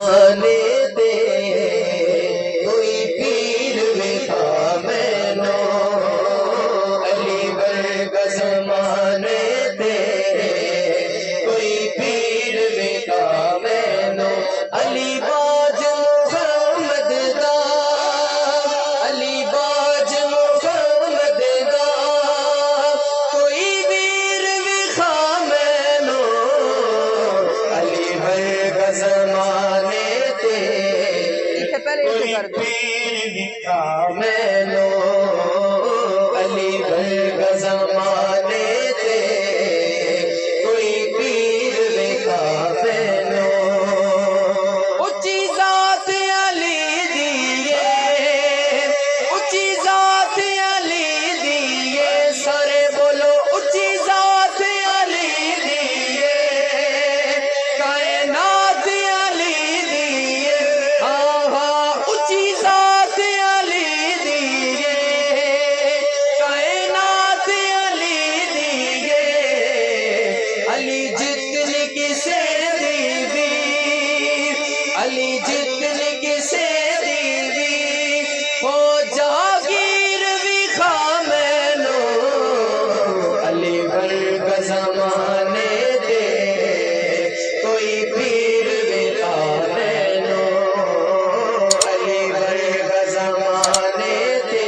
آنے دے کوئی پیر وکھا مینو علی ورگا زمانے دے کوئی پیر وکھا مینو علی باج محمد دا علی باج محمد دا کوئی ویر وکھا مینو علی ورگا زمانے کوئی پیر وکھا مینو علی ورگا زمانے تے کوئی پیر وکھا مینو اچھی ذات علی دیے اچھی ذات علی دیے سارے بولو اچھی ذات علی دیے کائنات علی دیے علی جتنی کسے دیوی علی جتنی کسے دیوی ہو جاگیر وکھا مینو علی ورگا زمانے دے کوئی پیر وکھا مینو علی ورگا زمانے دے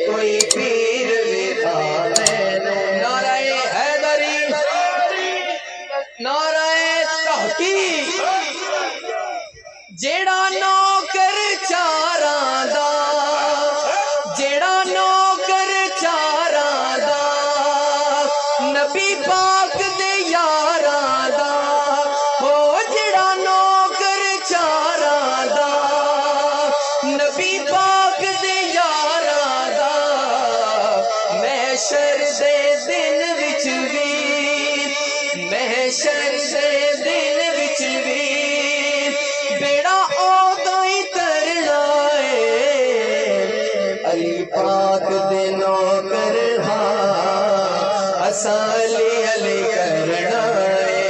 کوئی پیر وکھا مینو نعرہ حیدری نعرہ تحقیق جیڑا نوکر چاراں دا جیڑا نوکر چاراں دا نبی پاک دے یاراں دا ہو جیڑا نوکر چاراں دا نبی پاک دے یاراں دا محشر دے دن وچ وی محشر دے دن وچ وی بیڑا اودا ہی ترنا ہے علی پاک دے نوکر ہاں اساں علی علی کرنا ہے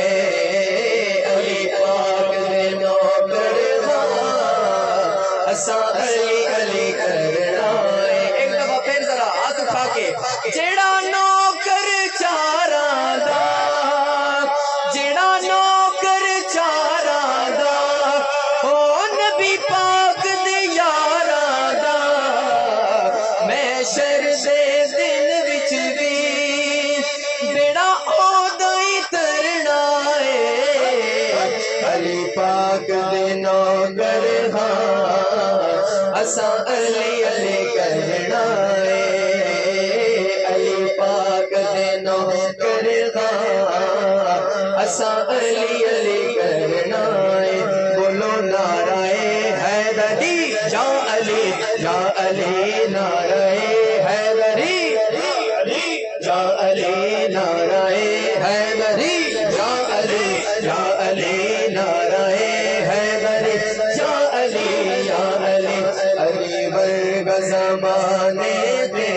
علی پاک دے نوکر ہاں اساں علی علی کرنا ہے ایک دفعہ پھر ذرا ہاتھ اٹھا کے جیڑا نوکر چاراں دا جیڑا نوکر چاراں دا او نبی پاک دے یاراں دا محشر دے دن وچ وی بیڑا اودا ہی ترنا ہے علی پاک دے نوکر ہاں اساں علی علی کرنا ہے علی پاک دے نوکر ہاں اساں علی علی کرنا ہے بولو نعرہ حیدری یا علی نعرہ حیدری یا علی نعرہ حیدری یا علی نعرہ حیدری یا علی علی ورگا زمانے دے